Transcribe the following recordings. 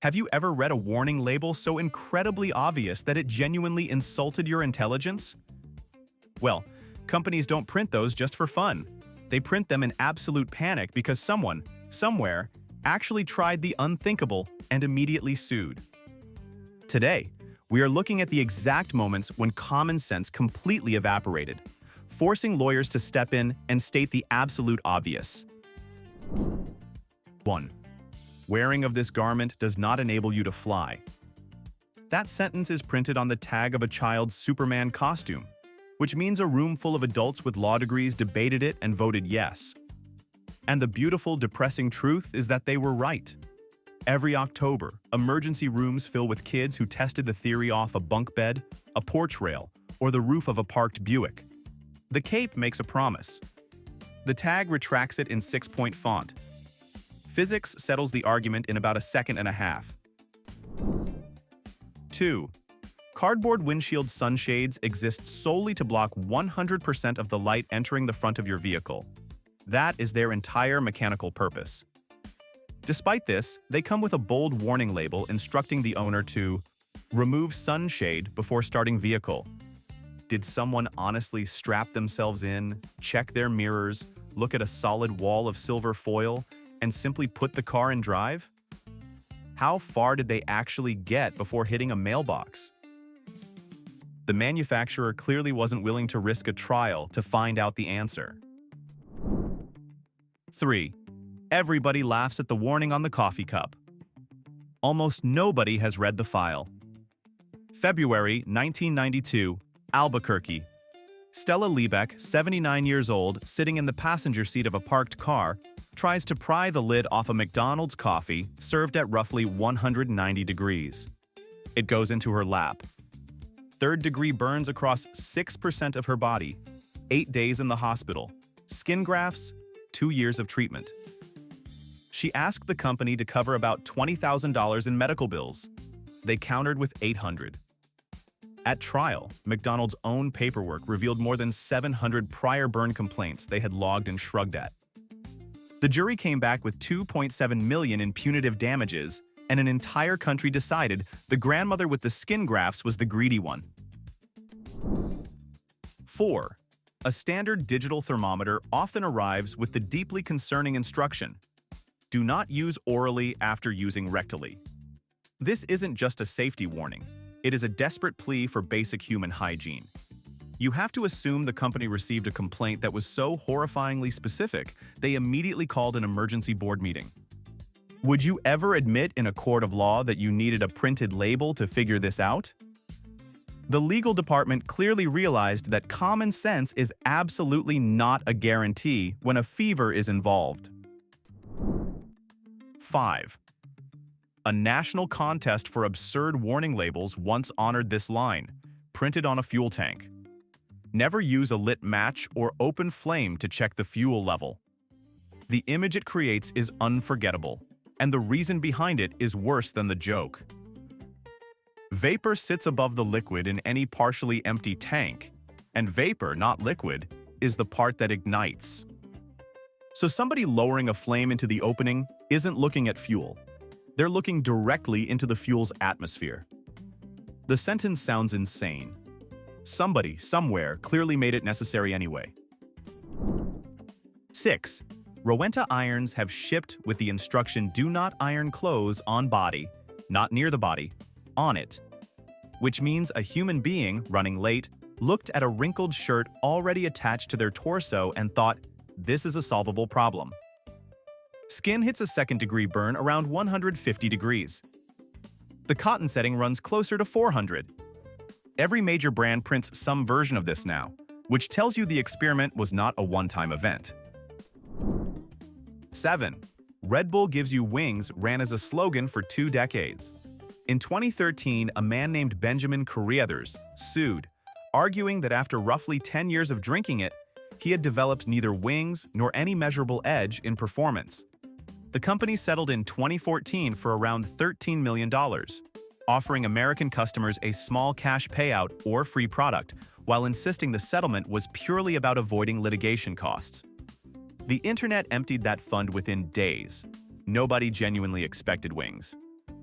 Have you ever read a warning label so incredibly obvious that it genuinely insulted your intelligence? Well, companies don't print those just for fun. They print them in absolute panic because someone, somewhere, actually tried the unthinkable and immediately sued. Today, we are looking at the exact moments when common sense completely evaporated, forcing lawyers to step in and state the absolute obvious. 1. Wearing of this garment does not enable you to fly. That sentence is printed on the tag of a child's Superman costume, which means a room full of adults with law degrees debated it and voted yes. And the beautiful, depressing truth is that they were right. Every October, emergency rooms fill with kids who tested the theory off a bunk bed, a porch rail, or the roof of a parked Buick. The cape makes a promise. The tag retracts it in 6-point font. Physics settles the argument in about a second and a half. 2. Cardboard windshield sunshades exist solely to block 100% of the light entering the front of your vehicle. That is their entire mechanical purpose. Despite this, they come with a bold warning label instructing the owner to remove sunshade before starting vehicle. Did someone honestly strap themselves in, check their mirrors, look at a solid wall of silver foil, and simply put the car in drive? How far did they actually get before hitting a mailbox? The manufacturer clearly wasn't willing to risk a trial to find out the answer. 3. Everybody laughs at the warning on the coffee cup. Almost nobody has read the file. February 1992, Albuquerque. Stella Liebeck, 79 years old, sitting in the passenger seat of a parked car, tries to pry the lid off a McDonald's coffee served at roughly 190 degrees. It goes into her lap. Third-degree burns across 6% of her body, 8 days in the hospital, skin grafts, 2 years of treatment. She asked the company to cover about $20,000 in medical bills. They countered with $800. At trial, McDonald's own paperwork revealed more than 700 prior burn complaints they had logged and shrugged at. The jury came back with $2.7 million in punitive damages, and an entire country decided the grandmother with the skin grafts was the greedy one. 4. A standard digital thermometer often arrives with the deeply concerning instruction: do not use orally after using rectally. This isn't just a safety warning. It is a desperate plea for basic human hygiene. You have to assume the company received a complaint that was so horrifyingly specific, they immediately called an emergency board meeting. Would you ever admit in a court of law that you needed a printed label to figure this out? The legal department clearly realized that common sense is absolutely not a guarantee when a fever is involved. 5. A national contest for absurd warning labels once honored this line, printed on a fuel tank: never use a lit match or open flame to check the fuel level. The image it creates is unforgettable, and the reason behind it is worse than the joke. Vapor sits above the liquid in any partially empty tank, and vapor, not liquid, is the part that ignites. So somebody lowering a flame into the opening isn't looking at fuel. They're looking directly into the fuel's atmosphere. The sentence sounds insane. Somebody, somewhere, clearly made it necessary anyway. 6. Rowenta irons have shipped with the instruction do not iron clothes on body, not near the body, on it. Which means a human being, running late, looked at a wrinkled shirt already attached to their torso and thought, this is a solvable problem. Skin hits a second-degree burn around 150 degrees. The cotton setting runs closer to 400. Every major brand prints some version of this now, which tells you the experiment was not a one-time event. 7. Red Bull gives you wings ran as a slogan for 2 decades. In 2013, a man named Benjamin Carruthers sued, arguing that after roughly 10 years of drinking it, he had developed neither wings nor any measurable edge in performance. The company settled in 2014 for around $13 million, offering American customers a small cash payout or free product, while insisting the settlement was purely about avoiding litigation costs. The internet emptied that fund within days. Nobody genuinely expected wings.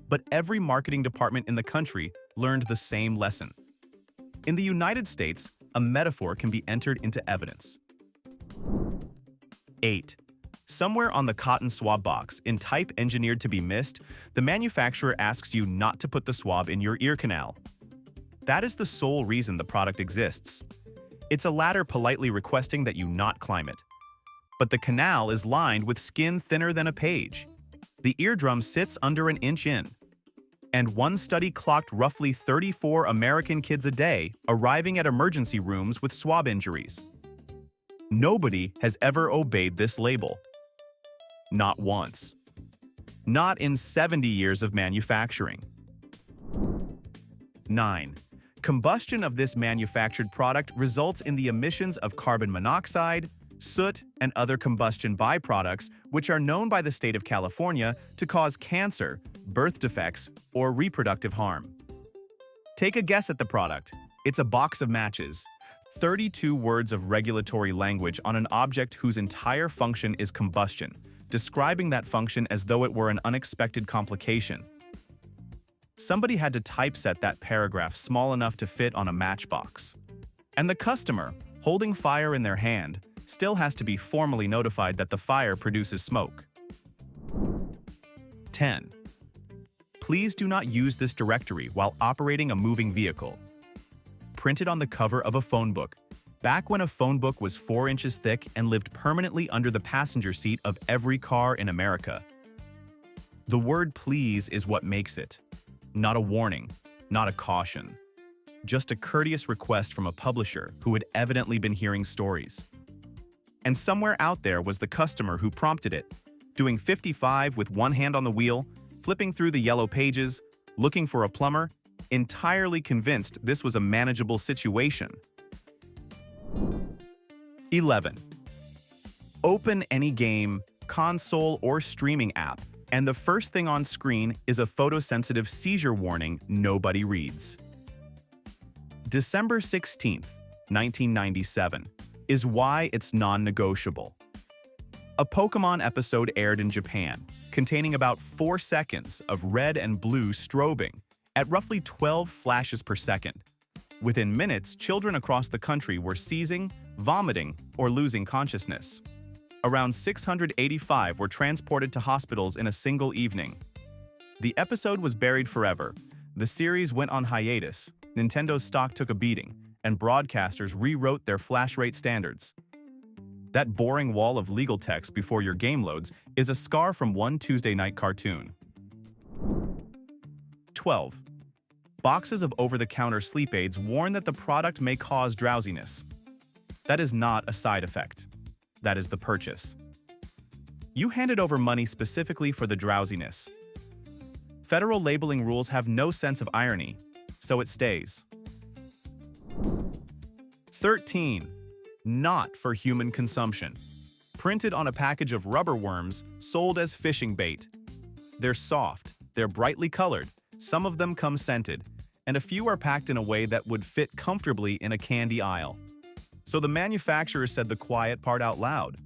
But every marketing department in the country learned the same lesson. In the United States, a metaphor can be entered into evidence. 8. Somewhere on the cotton swab box, in type engineered to be missed, the manufacturer asks you not to put the swab in your ear canal. That is the sole reason the product exists. It's a ladder politely requesting that you not climb it. But the canal is lined with skin thinner than a page. The eardrum sits under an inch in. And one study clocked roughly 34 American kids a day arriving at emergency rooms with swab injuries. Nobody has ever obeyed this label. Not once. Not in 70 years of manufacturing. 9. Combustion of this manufactured product results in the emissions of carbon monoxide, soot, and other combustion byproducts, which are known by the state of California to cause cancer, birth defects, or reproductive harm. Take a guess at the product. It's a box of matches. 32 words of regulatory language on an object whose entire function is combustion, describing that function as though it were an unexpected complication. Somebody had to typeset that paragraph small enough to fit on a matchbox. And the customer, holding fire in their hand, still has to be formally notified that the fire produces smoke. 10. Please do not use this directory while operating a moving vehicle. Printed on the cover of a phone book, back when a phone book was 4 inches thick and lived permanently under the passenger seat of every car in America. The word please is what makes it. Not a warning, not a caution. Just a courteous request from a publisher who had evidently been hearing stories. And somewhere out there was the customer who prompted it, doing 55 with one hand on the wheel, flipping through the yellow pages, looking for a plumber, entirely convinced this was a manageable situation. 11. Open any game, console, or streaming app, and the first thing on screen is a photosensitive seizure warning nobody reads. December 16th, 1997, is why it's non-negotiable. A Pokémon episode aired in Japan, containing about 4 seconds of red and blue strobing at roughly 12 flashes per second. Within minutes, children across the country were seizing, vomiting, or losing consciousness. Around 685 were transported to hospitals in a single evening. The episode was buried forever. The series went on hiatus, Nintendo's stock took a beating, and broadcasters rewrote their flash rate standards. That boring wall of legal text before your game loads is a scar from one Tuesday night cartoon. 12. Boxes of over-the-counter sleep aids warn that the product may cause drowsiness. That is not a side effect. That is the purchase. You handed over money specifically for the drowsiness. Federal labeling rules have no sense of irony, so it stays. 13. Not for human consumption. Printed on a package of rubber worms sold as fishing bait. They're soft, they're brightly colored, some of them come scented, and a few are packed in a way that would fit comfortably in a candy aisle. So the manufacturer said the quiet part out loud.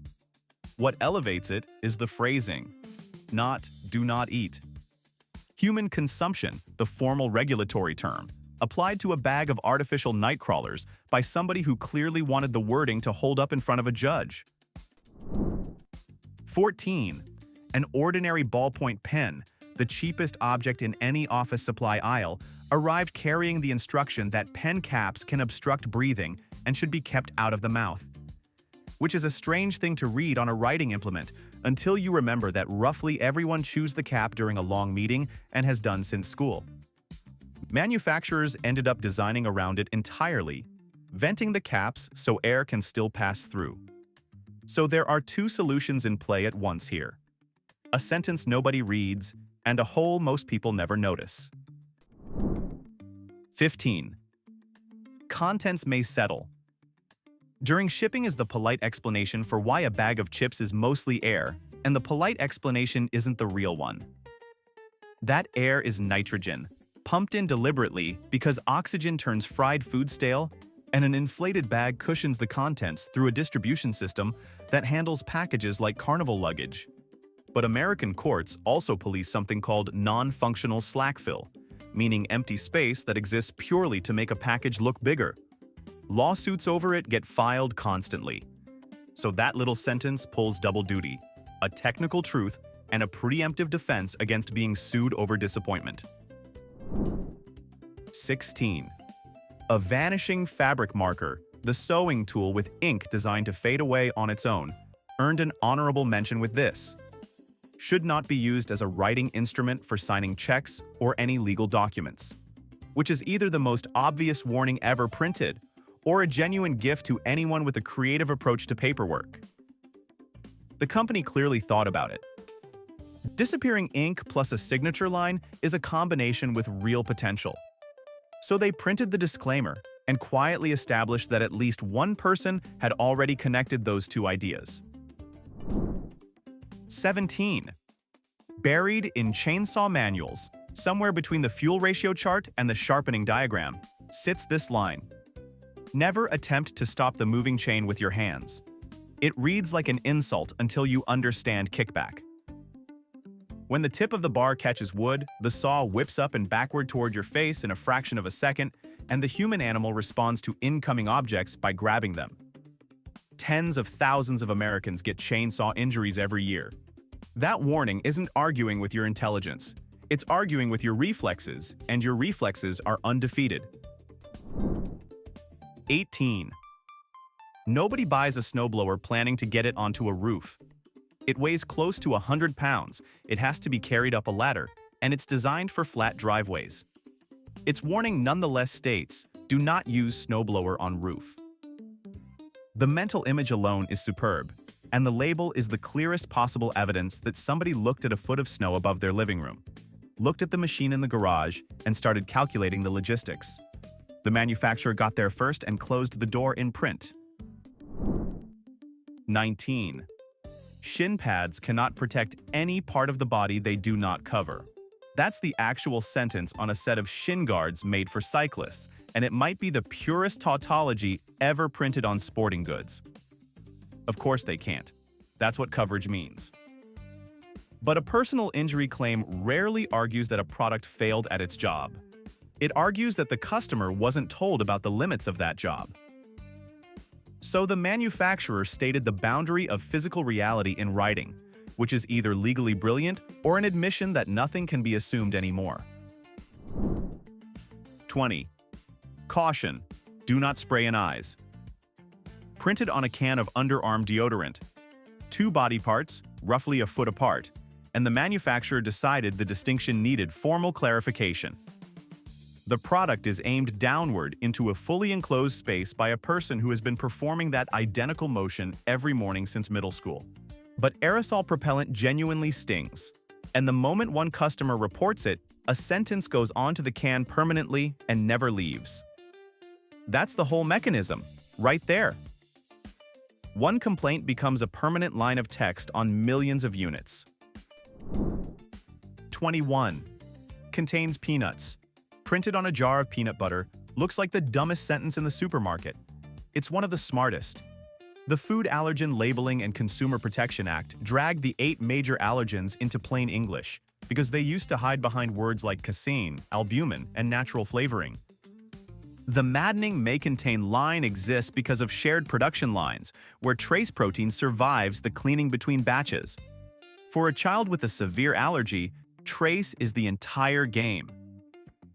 What elevates it is the phrasing, not "do not eat." Human consumption, the formal regulatory term, applied to a bag of artificial night crawlers by somebody who clearly wanted the wording to hold up in front of a judge. 14. An ordinary ballpoint pen, the cheapest object in any office supply aisle, arrived carrying the instruction that pen caps can obstruct breathing and should be kept out of the mouth. Which is a strange thing to read on a writing implement until you remember that roughly everyone chews the cap during a long meeting and has done since school. Manufacturers ended up designing around it entirely, venting the caps so air can still pass through. So there are two solutions in play at once here. A sentence nobody reads, and a hole most people never notice. 15. Contents may settle. During shipping is the polite explanation for why a bag of chips is mostly air, and the polite explanation isn't the real one. That air is nitrogen, pumped in deliberately because oxygen turns fried food stale, and an inflated bag cushions the contents through a distribution system that handles packages like carnival luggage. But American courts also police something called non-functional slack fill, meaning empty space that exists purely to make a package look bigger. Lawsuits over it get filed constantly. So that little sentence pulls double duty, a technical truth and a preemptive defense against being sued over disappointment. 16. A vanishing fabric marker, the sewing tool with ink designed to fade away on its own, earned an honorable mention with this. Should not be used as a writing instrument for signing checks or any legal documents, which is either the most obvious warning ever printed or a genuine gift to anyone with a creative approach to paperwork. The company clearly thought about it. Disappearing ink plus a signature line is a combination with real potential. So they printed the disclaimer and quietly established that at least one person had already connected those two ideas. 17. Buried in chainsaw manuals, somewhere between the fuel ratio chart and the sharpening diagram, sits this line. Never attempt to stop the moving chain with your hands. It reads like an insult until you understand kickback. When the tip of the bar catches wood, the saw whips up and backward toward your face in a fraction of a second, and the human animal responds to incoming objects by grabbing them. Tens of thousands of Americans get chainsaw injuries every year. That warning isn't arguing with your intelligence. It's arguing with your reflexes, and your reflexes are undefeated. 18. Nobody buys a snowblower planning to get it onto a roof. It weighs close to 100 pounds, it has to be carried up a ladder, and it's designed for flat driveways. Its warning nonetheless states, do not use snowblower on roof. The mental image alone is superb, and the label is the clearest possible evidence that somebody looked at a foot of snow above their living room, looked at the machine in the garage, and started calculating the logistics. The manufacturer got there first and closed the door in print. 19. Shin pads cannot protect any part of the body they do not cover. That's the actual sentence on a set of shin guards made for cyclists, and it might be the purest tautology ever printed on sporting goods. Of course they can't. That's what coverage means. But a personal injury claim rarely argues that a product failed at its job. It argues that the customer wasn't told about the limits of that job. So the manufacturer stated the boundary of physical reality in writing, which is either legally brilliant or an admission that nothing can be assumed anymore. 20. Caution, do not spray in eyes. Printed on a can of underarm deodorant. 2 body parts, roughly a foot apart, and the manufacturer decided the distinction needed formal clarification. The product is aimed downward into a fully enclosed space by a person who has been performing that identical motion every morning since middle school. But aerosol propellant genuinely stings, and the moment one customer reports it, a sentence goes onto the can permanently and never leaves. That's the whole mechanism, right there. One complaint becomes a permanent line of text on millions of units. 21. Contains peanuts. Printed on a jar of peanut butter, looks like the dumbest sentence in the supermarket. It's one of the smartest. The Food Allergen Labeling and Consumer Protection Act dragged the 8 major allergens into plain English because they used to hide behind words like casein, albumin, and natural flavoring. The maddening may contain line exists because of shared production lines, where trace protein survives the cleaning between batches. For a child with a severe allergy, trace is the entire game.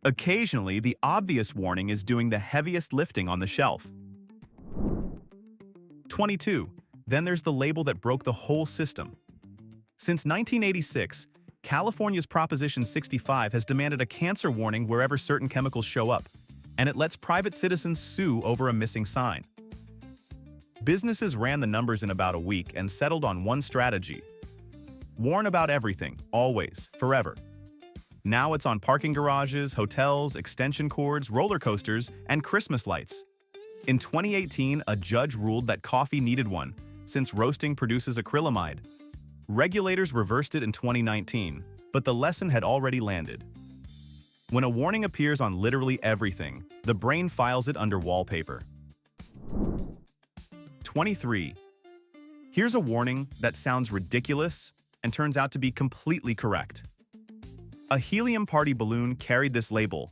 Occasionally, the obvious warning is doing the heaviest lifting on the shelf. 22. Then there's the label that broke the whole system. Since 1986, California's Proposition 65 has demanded a cancer warning wherever certain chemicals show up, and it lets private citizens sue over a missing sign. Businesses ran the numbers in about a week and settled on one strategy. Warn about everything, always, forever. Now it's on parking garages, hotels, extension cords, roller coasters, and Christmas lights. In 2018, a judge ruled that coffee needed one, since roasting produces acrylamide. Regulators reversed it in 2019, but the lesson had already landed. When a warning appears on literally everything, the brain files it under wallpaper. 23. Here's a warning that sounds ridiculous and turns out to be completely correct. A helium party balloon carried this label.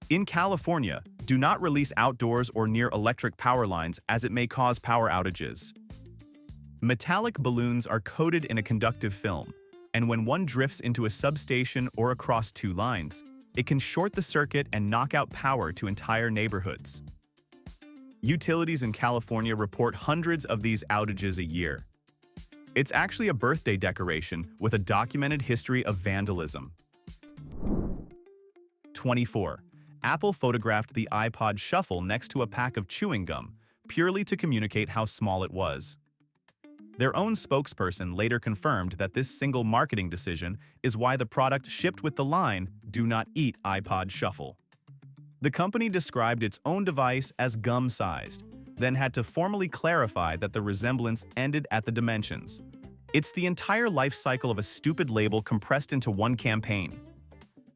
In California, do not release outdoors or near electric power lines as it may cause power outages. Metallic balloons are coated in a conductive film, and when one drifts into a substation or across two lines, it can short the circuit and knock out power to entire neighborhoods. Utilities in California report hundreds of these outages a year. It's actually a birthday decoration with a documented history of vandalism. 24. Apple photographed the iPod Shuffle next to a pack of chewing gum, purely to communicate how small it was. Their own spokesperson later confirmed that this single marketing decision is why the product shipped with the line, "Do not eat iPod Shuffle." The company described its own device as gum-sized, then had to formally clarify that the resemblance ended at the dimensions. It's the entire life cycle of a stupid label compressed into one campaign.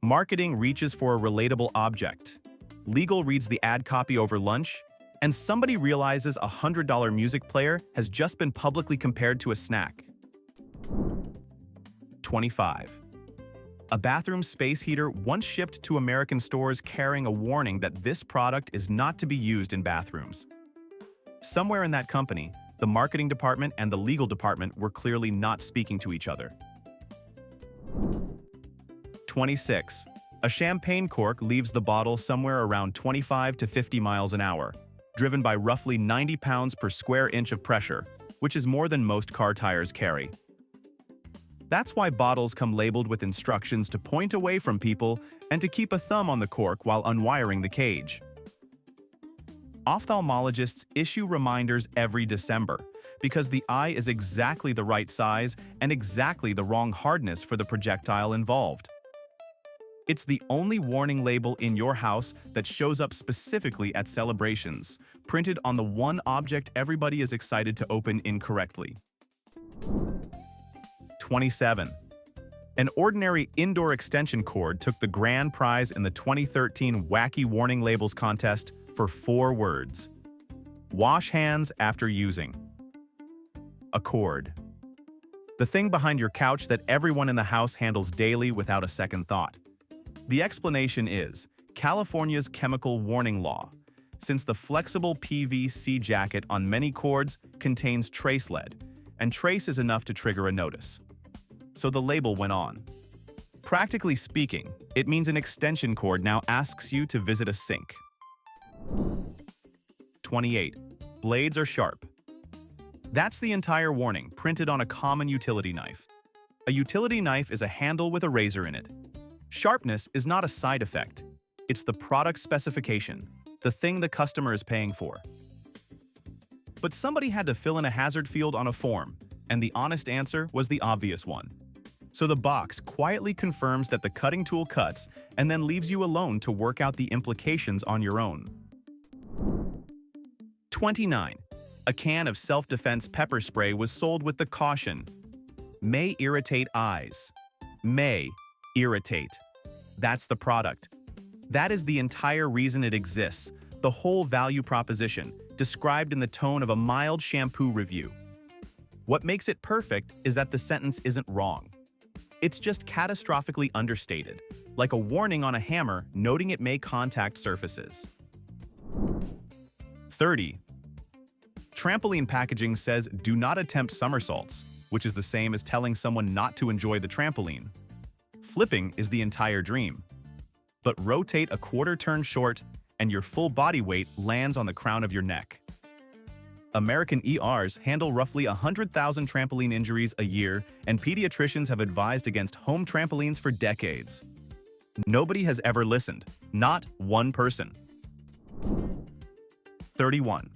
Marketing reaches for a relatable object. Legal reads the ad copy over lunch, and somebody realizes a $100 music player has just been publicly compared to a snack. 25. A bathroom space heater once shipped to American stores carrying a warning that this product is not to be used in bathrooms. Somewhere in that company, the marketing department and the legal department were clearly not speaking to each other. 26. A champagne cork leaves the bottle somewhere around 25 to 50 miles an hour, driven by roughly 90 pounds per square inch of pressure, which is more than most car tires carry. That's why bottles come labeled with instructions to point away from people and to keep a thumb on the cork while unwiring the cage. Ophthalmologists issue reminders every December because the eye is exactly the right size and exactly the wrong hardness for the projectile involved. It's the only warning label in your house that shows up specifically at celebrations, printed on the one object everybody is excited to open incorrectly. 27. An ordinary indoor extension cord took the grand prize in the 2013 Wacky Warning Labels contest for 4 words. Wash hands after using. A cord. The thing behind your couch that everyone in the house handles daily without a second thought. The explanation is California's chemical warning law, since the flexible PVC jacket on many cords contains trace lead, and trace is enough to trigger a notice. So the label went on. Practically speaking, it means an extension cord now asks you to visit a sink. 28. Blades are sharp. That's the entire warning printed on a common utility knife. A utility knife is a handle with a razor in it. Sharpness is not a side effect. It's the product specification, the thing the customer is paying for. But somebody had to fill in a hazard field on a form, and the honest answer was the obvious one. So the box quietly confirms that the cutting tool cuts and then leaves you alone to work out the implications on your own. 29. A can of self-defense pepper spray was sold with the caution, "May irritate eyes." May irritate. That's the product. That is the entire reason it exists, the whole value proposition, described in the tone of a mild shampoo review. What makes it perfect is that the sentence isn't wrong. It's just catastrophically understated, like a warning on a hammer noting it may contact surfaces. 30. Trampoline packaging says do not attempt somersaults, which is the same as telling someone not to enjoy the trampoline. Flipping is the entire dream. But rotate a quarter turn short, and your full body weight lands on the crown of your neck. American ERs handle roughly 100,000 trampoline injuries a year, and pediatricians have advised against home trampolines for decades. Nobody has ever listened. Not one person. 31.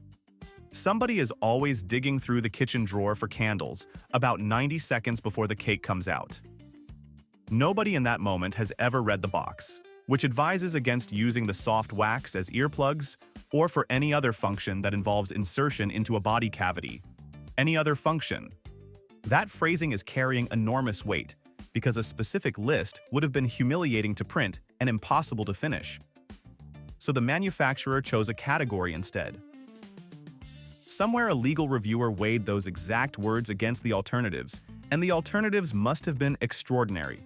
Somebody is always digging through the kitchen drawer for candles about 90 seconds before the cake comes out. Nobody in that moment has ever read the box, which advises against using the soft wax as earplugs or for any other function that involves insertion into a body cavity. Any other function. That phrasing is carrying enormous weight because a specific list would have been humiliating to print and impossible to finish. So the manufacturer chose a category instead. Somewhere a legal reviewer weighed those exact words against the alternatives and the alternatives must have been extraordinary.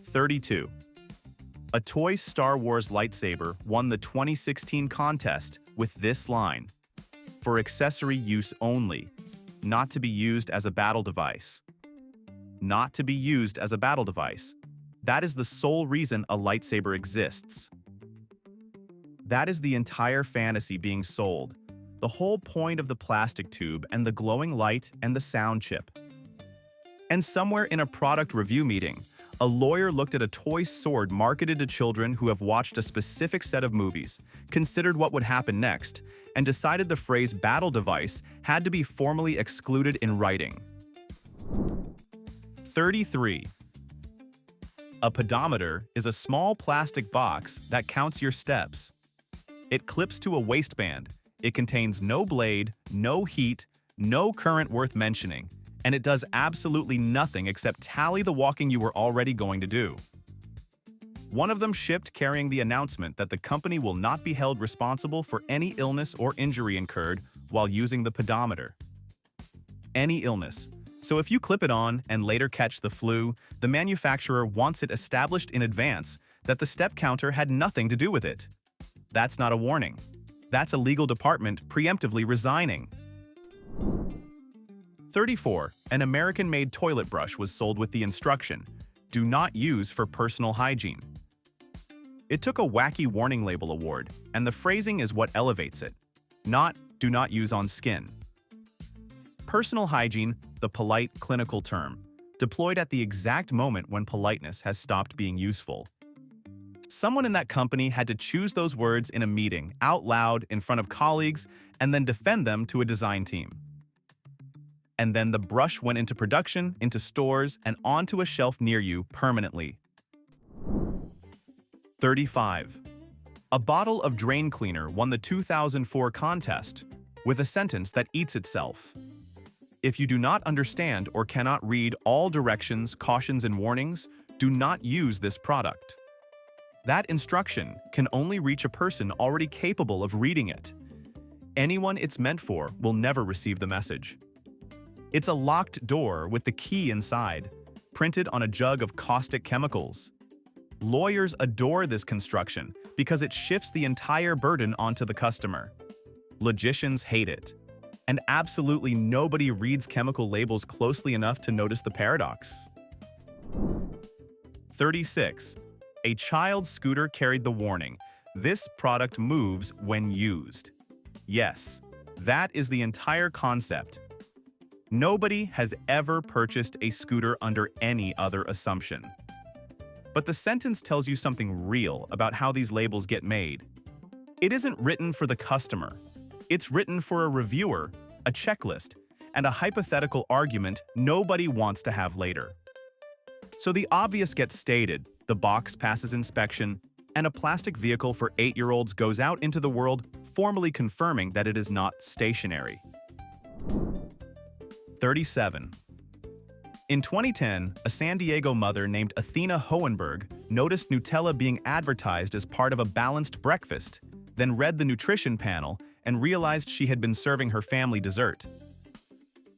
32. A toy Star Wars lightsaber won the 2016 contest with this line: "For accessory use only, not to be used as a battle device." Not to be used as a battle device. That is the sole reason a lightsaber exists. That is the entire fantasy being sold. The whole point of the plastic tube and the glowing light and the sound chip. And somewhere in a product review meeting, a lawyer looked at a toy sword marketed to children who have watched a specific set of movies, considered what would happen next, and decided the phrase battle device had to be formally excluded in writing. 33. A pedometer is a small plastic box that counts your steps. It clips to a waistband. It contains no blade, no heat, no current worth mentioning, and it does absolutely nothing except tally the walking you were already going to do. One of them shipped carrying the announcement that the company will not be held responsible for any illness or injury incurred while using the pedometer. Any illness. So if you clip it on and later catch the flu, the manufacturer wants it established in advance that the step counter had nothing to do with it. That's not a warning. That's a legal department preemptively resigning. 34. An American-made toilet brush was sold with the instruction, "Do not use for personal hygiene." It took a wacky warning label award, and the phrasing is what elevates it. Not, "Do not use on skin." Personal hygiene, the polite clinical term, deployed at the exact moment when politeness has stopped being useful. Someone in that company had to choose those words in a meeting, out loud, in front of colleagues, and then defend them to a design team. And then the brush went into production, into stores, and onto a shelf near you permanently. 35. A bottle of drain cleaner won the 2004 contest with a sentence that eats itself. If you do not understand or cannot read all directions, cautions, and warnings, do not use this product. That instruction can only reach a person already capable of reading it. Anyone it's meant for will never receive the message. It's a locked door with the key inside, printed on a jug of caustic chemicals. Lawyers adore this construction because it shifts the entire burden onto the customer. Logicians hate it. And absolutely nobody reads chemical labels closely enough to notice the paradox. 36. A child's scooter carried the warning, "This product moves when used." Yes, that is the entire concept. Nobody has ever purchased a scooter under any other assumption. But the sentence tells you something real about how these labels get made. It isn't written for the customer. It's written for a reviewer, a checklist, and a hypothetical argument nobody wants to have later. So the obvious gets stated, the box passes inspection, and a plastic vehicle for 8-year-olds goes out into the world, formally confirming that it is not stationary. 37. In 2010, a San Diego mother named Athena Hohenberg noticed Nutella being advertised as part of a balanced breakfast, then read the nutrition panel and realized she had been serving her family dessert.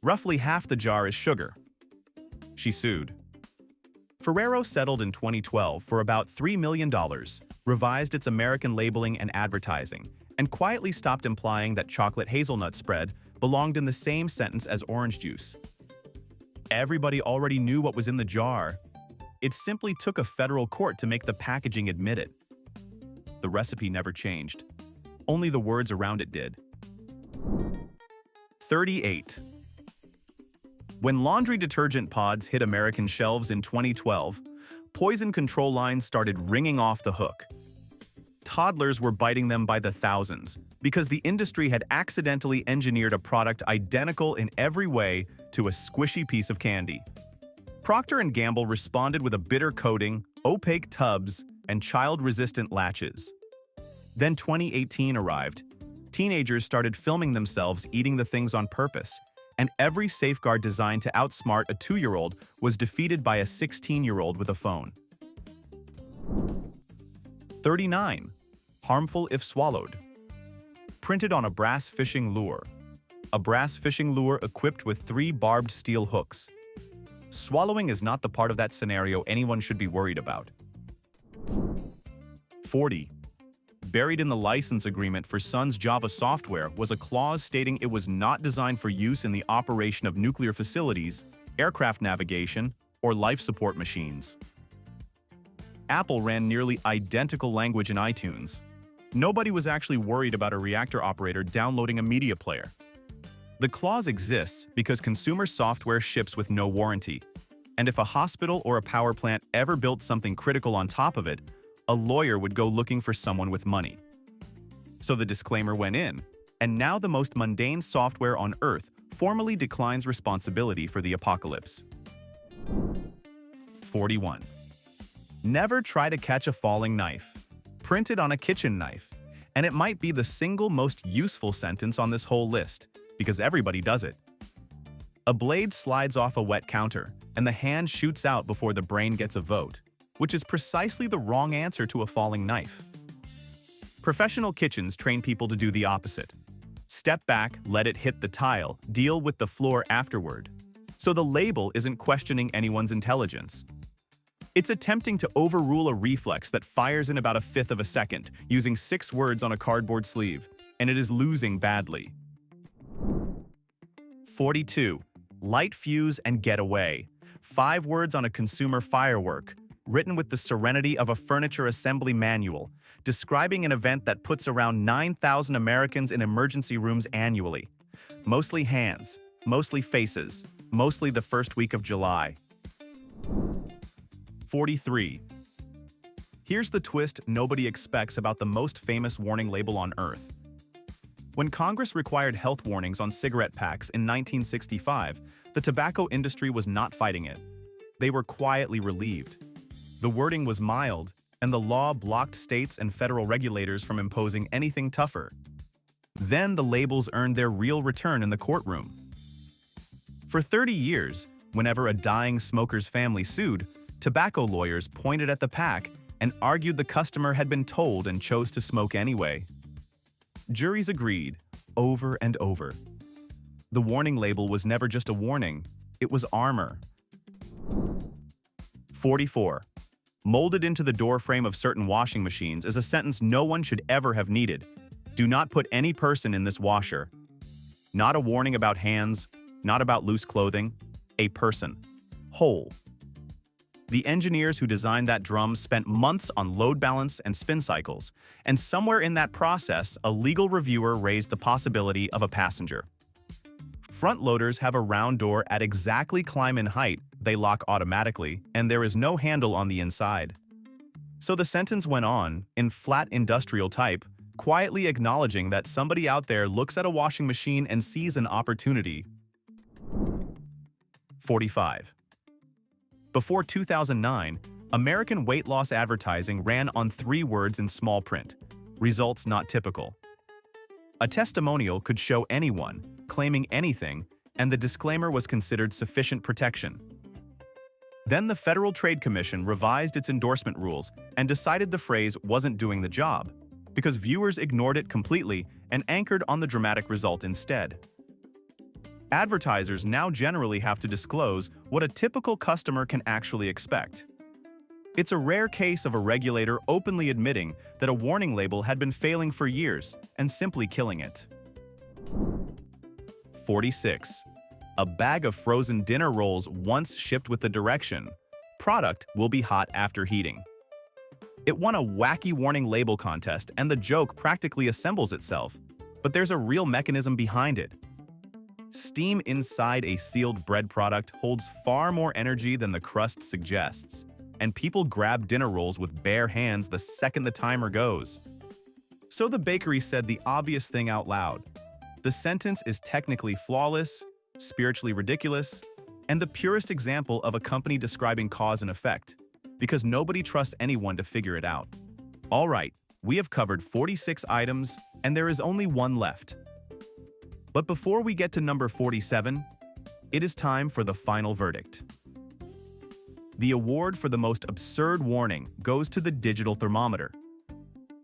Roughly half the jar is sugar. She sued. Ferrero settled in 2012 for about $3 million, revised its American labeling and advertising, and quietly stopped implying that chocolate hazelnut spread belonged in the same sentence as orange juice. Everybody already knew what was in the jar. It simply took a federal court to make the packaging admit it. The recipe never changed. Only the words around it did. 38. When laundry detergent pods hit American shelves in 2012, poison control lines started ringing off the hook. Toddlers were biting them by the thousands because the industry had accidentally engineered a product identical in every way to a squishy piece of candy. Procter & Gamble responded with a bitter coating, opaque tubs, and child-resistant latches. Then 2018 arrived. Teenagers started filming themselves eating the things on purpose, and every safeguard designed to outsmart a 2-year-old was defeated by a 16-year-old with a phone. 39. Harmful if swallowed. Printed on a brass fishing lure. a brass fishing lure equipped with 3 barbed steel hooks. Swallowing is not the part of that scenario anyone should be worried about. 40. Buried in the license agreement for Sun's Java software was a clause stating it was not designed for use in the operation of nuclear facilities, aircraft navigation, or life support machines. Apple ran nearly identical language in iTunes. Nobody was actually worried about a reactor operator downloading a media player. The clause exists because consumer software ships with no warranty, and if a hospital or a power plant ever built something critical on top of it, a lawyer would go looking for someone with money. So the disclaimer went in, and now the most mundane software on Earth formally declines responsibility for the apocalypse. 41. Never try to catch a falling knife. Printed on a kitchen knife, and it might be the single most useful sentence on this whole list, because everybody does it. A blade slides off a wet counter, and the hand shoots out before the brain gets a vote, which is precisely the wrong answer to a falling knife. Professional kitchens train people to do the opposite. Step back, let it hit the tile, deal with the floor afterward. So the label isn't questioning anyone's intelligence. It's attempting to overrule a reflex that fires in about 1/5 of a second, using 6 words on a cardboard sleeve, and it is losing badly. 42. Light fuse and get away. 5 words on a consumer firework, written with the serenity of a furniture assembly manual, describing an event that puts around 9,000 Americans in emergency rooms annually. Mostly hands, mostly faces, mostly the first week of July. 43. Here's the twist nobody expects about the most famous warning label on Earth. When Congress required health warnings on cigarette packs in 1965, the tobacco industry was not fighting it. They were quietly relieved. The wording was mild, and the law blocked states and federal regulators from imposing anything tougher. Then the labels earned their real return in the courtroom. For 30 years, whenever a dying smoker's family sued, tobacco lawyers pointed at the pack and argued the customer had been told and chose to smoke anyway. Juries agreed, over and over. The warning label was never just a warning, it was armor. 44. Molded into the doorframe of certain washing machines is a sentence no one should ever have needed. Do not put any person in this washer. Not a warning about hands, not about loose clothing, a person. Whole. The engineers who designed that drum spent months on load balance and spin cycles, and somewhere in that process, a legal reviewer raised the possibility of a passenger. Front loaders have a round door at exactly climb in height, they lock automatically, and there is no handle on the inside. So the sentence went on, in flat industrial type, quietly acknowledging that somebody out there looks at a washing machine and sees an opportunity. 45. Before 2009, American weight loss advertising ran on 3 words in small print, results not typical. A testimonial could show anyone, claiming anything, and the disclaimer was considered sufficient protection. Then the Federal Trade Commission revised its endorsement rules and decided the phrase wasn't doing the job, because viewers ignored it completely and anchored on the dramatic result instead. Advertisers now generally have to disclose what a typical customer can actually expect. It's a rare case of a regulator openly admitting that a warning label had been failing for years and simply killing it. 46. A bag of frozen dinner rolls once shipped with the direction, product will be hot after heating. It won a wacky warning label contest and the joke practically assembles itself, but there's a real mechanism behind it. Steam inside a sealed bread product holds far more energy than the crust suggests, and people grab dinner rolls with bare hands the second the timer goes. So the bakery said the obvious thing out loud. The sentence is technically flawless, spiritually ridiculous, and the purest example of a company describing cause and effect, because nobody trusts anyone to figure it out. All right, we have covered 46 items, and there is only one left. But before we get to number 47, it is time for the final verdict. The award for the most absurd warning goes to the digital thermometer.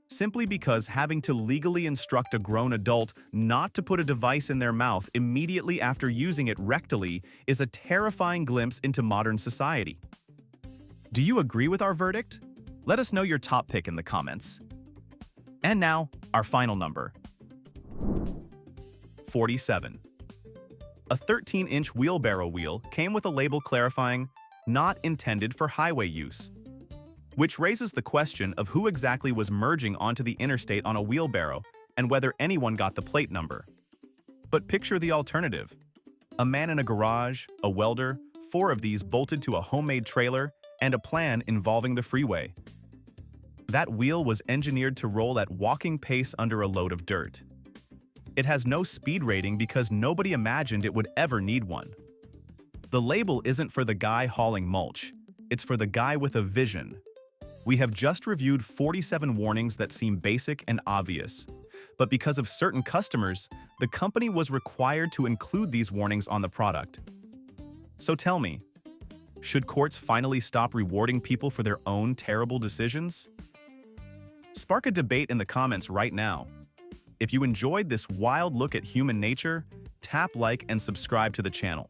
simply because having to legally instruct a grown adult not to put a device in their mouth immediately after using it rectally is a terrifying glimpse into modern society. Do you agree with our verdict? Let us know your top pick in the comments. And now, our final number. 47. A 13-inch wheelbarrow wheel came with a label clarifying, "Not intended for highway use," which raises the question of who exactly was merging onto the interstate on a wheelbarrow and whether anyone got the plate number. But picture the alternative. A man in a garage, a welder, 4 of these bolted to a homemade trailer, and a plan involving the freeway. That wheel was engineered to roll at walking pace under a load of dirt. It has no speed rating because nobody imagined it would ever need one. The label isn't for the guy hauling mulch, it's for the guy with a vision. We have just reviewed 47 warnings that seem basic and obvious, but because of certain customers, the company was required to include these warnings on the product. So tell me, should courts finally stop rewarding people for their own terrible decisions? Spark a debate in the comments right now. If you enjoyed this wild look at human nature, tap like and subscribe to the channel.